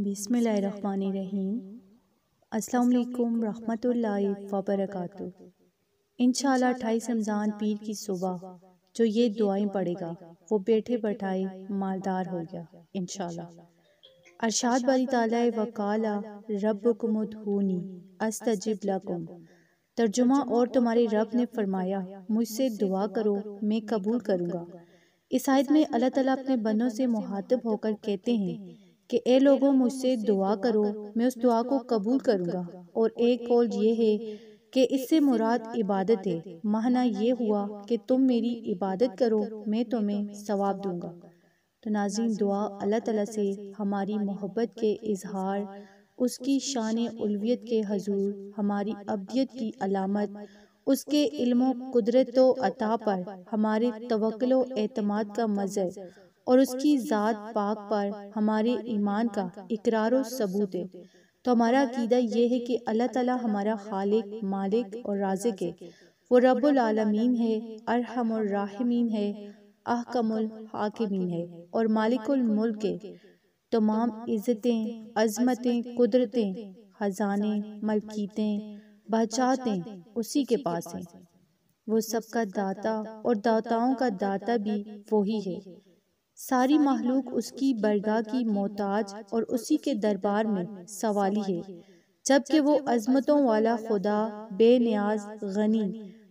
بسم اللہ الرحمن الرحیم۔ السلام علیکم رحمۃ اللہ وبرکاتہ۔ انشاءاللہ 28 رمضان پیر کی صبح جو یہ دعائیں پڑھے گا وہ بیٹھے بٹھائے مالدار ہو گیا انشاءاللہ۔ ارشاد باری تعالیٰ وقال ربکم ادعونی استجب لکم۔ ترجمہ اور تمہارے رب نے فرمایا مجھ سے دعا کرو میں قبول کروں گا۔ اس آیت میں اللہ تعالیٰ اپنے بندوں سے مخاطب ہو کر کہتے ہیں کہ اے لوگوں مجھ سے دعا کرو میں اس دعا کو قبول کروں گا، اور ایک قول یہ ہے کہ اس سے مراد عبادت ہے۔ معنی یہ ہوا کہ تم میری عبادت کرو میں تمہیں ثواب دوں گا۔ تو ناظرین، دعا اللہ تعالیٰ سے ہماری محبت کے اظہار، اس کی شان الوہیت کے حضور، ہماری عبدیت کی علامت، اس کے علم و قدرت و عطا پر ہمارے توکل و اعتماد کا مظہر، اور اس کی ذات پاک پر ہمارے ایمان کا اقرار و ثبوت ہے۔ تو ہمارا عقیدہ یہ ہے کہ اللہ تعالیٰ ہمارا خالق، مالک اور رازق ہے۔ وہ رب العالمین ہے، ارحم الراحمین ہے، احکم الحاکمین ہے اور مالک الملک ہے۔ تمام عزتیں، عظمتیں، قدرتیں، خزانے، ملکیتیں، بادشاہتیں اسی کے پاس ہیں۔ وہ سب کا داتا اور داتاؤں کا داتا بھی وہی ہے۔ ساری مخلوق اس کی برگاہ کی محتاج اور اسی کے دربار میں سوالی ہے، جبکہ وہ عظمتوں والا خدا بے نیاز، غنی،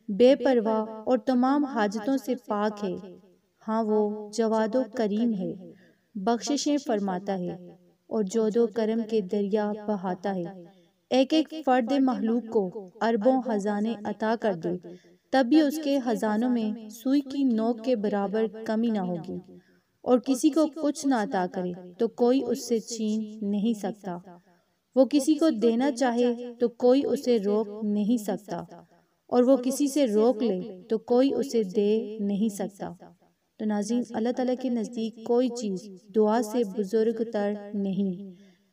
بے پرواہ اور تمام حاجتوں سے پاک ہے۔ ہاں وہ جواد و کریم ہے، بخششیں فرماتا ہے اور جود و کرم کے دریا بہاتا ہے۔ ایک ایک فرد مخلوق کو اربوں خزانے عطا کر دے تب بھی اس کے خزانوں میں سوئی کی نوک کے برابر کمی نہ ہوگی، اور کسی کو کچھ نہ عطا کرے تو کوئی اس سے چھین نہیں سکتا۔ وہ کسی کو دینا چاہے تو کوئی اسے روک نہیں سکتا، اور وہ کسی سے روک لے تو کوئی اسے دے نہیں سکتا۔ تو ناظرین، اللہ تعالیٰ کے نزدیک کوئی چیز دعا سے بزرگ تر نہیں،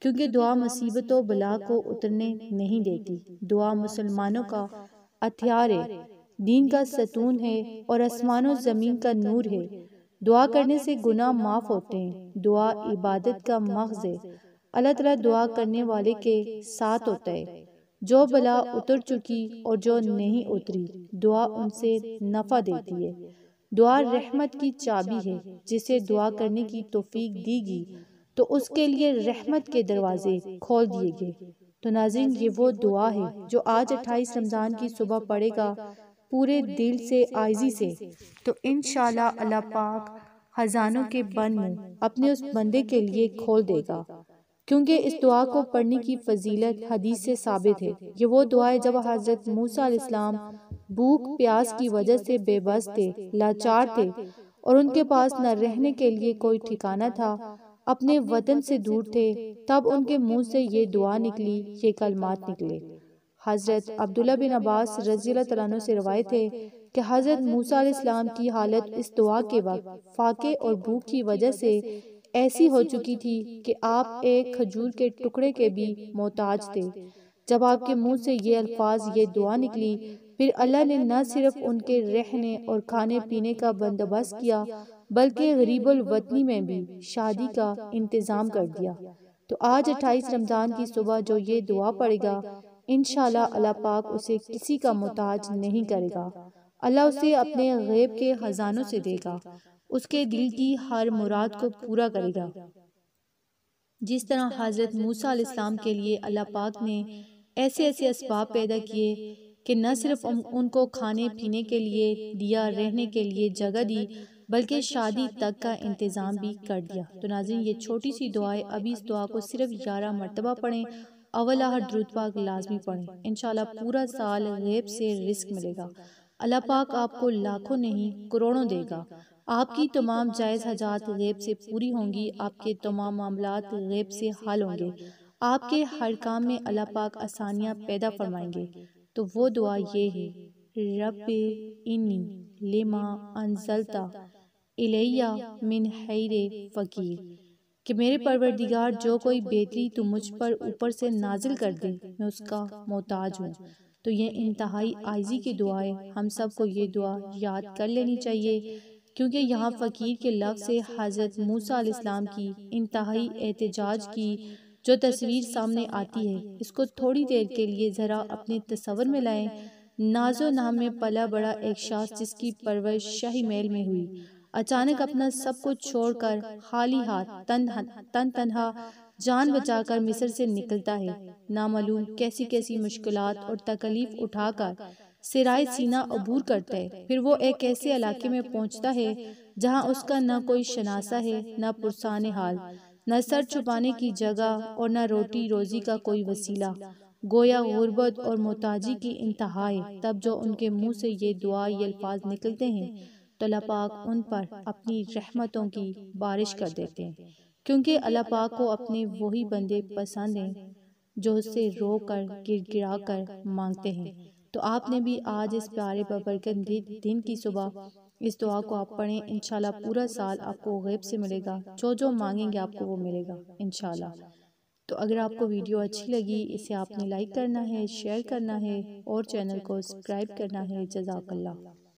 کیونکہ دعا مصیبت و بلا کو اترنے نہیں دیتی۔ دعا مسلمانوں کا ہتھیار ہے، دین کا ستون ہے اور آسمان و زمین کا نور ہے۔ دعا کرنے سے گناہ معاف ہوتے ہیں۔ دعا عبادت کا مغز ہے۔ اللہ تعالیٰ دعا کرنے والے کے ساتھ ہوتا ہے۔ جو بلا اتر چکی اور جو نہیں اتری، دعا ان سے نفع دیتی ہے۔ دعا رحمت کی چابی ہے۔ جسے دعا کرنے کی توفیق دی گی تو اس کے لیے رحمت کے دروازے کھول دیے گئے۔ تو ناظرین، یہ وہ دعا ہے جو آج 28 رمضان کی صبح پڑھے گا پورے دل سے، عاجزی سے، تو انشاءاللہ اللہ پاک خزانوں کے بند منہ اپنے اس بندے کے لیے کھول دے گا، کیونکہ اس دعا کو پڑھنے کی فضیلت حدیث سے ثابت ہے۔ یہ وہ دعا ہے جب حضرت موسیٰ علیہ السلام بھوک پیاس کی وجہ سے بے بس تھے، لاچار تھے، اور ان کے پاس نہ رہنے کے لیے کوئی ٹھکانہ تھا، اپنے وطن سے دور تھے، تب ان کے منہ سے یہ دعا نکلی، یہ کلمات نکلے۔ حضرت عبداللہ بن عباس رضی اللہ تعالیٰ عنہ سے روایت ہے کہ حضرت موسیٰ علیہ السلام کی حالت اس دعا کے وقت فاقے اور بھوک کی وجہ سے ایسی ہو چکی تھی کہ آپ ایک کھجور کے ٹکڑے کے بھی محتاج تھے۔ جب آپ کے منہ سے یہ الفاظ، یہ دعا نکلی، پھر اللہ نے نہ صرف ان کے رہنے اور کھانے پینے کا بندوبست کیا بلکہ غریب الوطنی میں بھی شادی کا انتظام کر دیا۔ تو آج 28 رمضان کی صبح جو یہ دعا پڑھے گا انشاءاللہ اللہ پاک اسے کسی کا محتاج نہیں کرے گا۔ اللہ اسے اپنے غیب کے خزانوں سے دے گا، اس کے دل کی ہر مراد کو پورا کرے گا۔ جس طرح حضرت موسیٰ علیہ السلام کے لیے اللہ پاک نے ایسے ایسے اسباب پیدا کیے کہ نہ صرف ان کو کھانے پینے کے لیے دیا، رہنے کے لیے جگہ دی، بلکہ شادی تک کا انتظام بھی کر دیا۔ تو ناظرین، یہ چھوٹی سی دعا ہے، ابھی اس دعا کو صرف 11 مرتبہ پڑھیں، اول ہر درود پاک لازمی پڑھیں، انشاءاللہ پورا سال غیب سے رزق ملے گا۔ اللہ پاک آپ کو لاکھوں نہیں کروڑوں دے گا۔ آپ کی تمام جائز حاجات غیب سے پوری ہوں گی، آپ کے تمام معاملات غیب سے حل ہوں گے، آپ کے ہر کام میں اللہ پاک آسانیاں پیدا فرمائیں گے۔ تو وہ دعا یہ ہے، رب انی لما انزلت الی من خیر فقیر، کہ میرے پروردگار جو کوئی بہتری تو مجھ پر اوپر سے نازل کر دے میں اس کا محتاج ہوں۔ تو یہ انتہائی عاجزی کی دعا ہے، ہم سب کو یہ دعا یاد کر لینی چاہیے، کیونکہ یہاں فقیر کے لفظ سے حضرت موسیٰ علیہ السلام کی انتہائی احتجاج کی جو تصویر سامنے آتی ہے اس کو تھوڑی دیر کے لیے ذرا اپنے تصور میں لائیں۔ نازو نام میں پلا بڑا ایک شخص جس کی پرورش شاہی محل میں ہوئی، اچانک اپنا سب کچھ چھوڑ کر خالی ہاتھ تن تنہا جان بچا کر مصر سے نکلتا ہے۔ نامعلوم کیسی کیسی مشکلات اور تکلیف اٹھا کر سرائے سینہ عبور کرتا ہے۔ پھر وہ ایک ایسے علاقے میں پہنچتا ہے جہاں اس کا نہ کوئی شناسا ہے، نہ پرسان حال، نہ سر چھپانے کی جگہ اور نہ روٹی روزی کا کوئی وسیلہ، گویا غربت اور محتاجی کی انتہا ہے۔ تب جو ان کے منہ سے یہ دعا یہ الفاظ نکلتے ہیں تو اللہ پاک ان پر اپنی رحمتوں کی بارش کر دیتے ہیں، کیونکہ اللہ پاک کو اپنے وہی بندے پسند ہیں جو اس سے رو کر گر گرا کر مانگتے ہیں۔ تو آپ نے بھی آج اس پیارے بابرکت دن کی صبح اس دعا کو آپ پڑھیں، انشاءاللہ پورا سال آپ کو غیب سے ملے گا، جو مانگیں گے آپ کو وہ ملے گا انشاءاللہ۔ تو اگر آپ کو ویڈیو اچھی لگی اسے آپ نے لائک کرنا ہے، شیئر کرنا ہے اور چینل کو سبسکرائب کرنا ہے۔ جزاک اللہ۔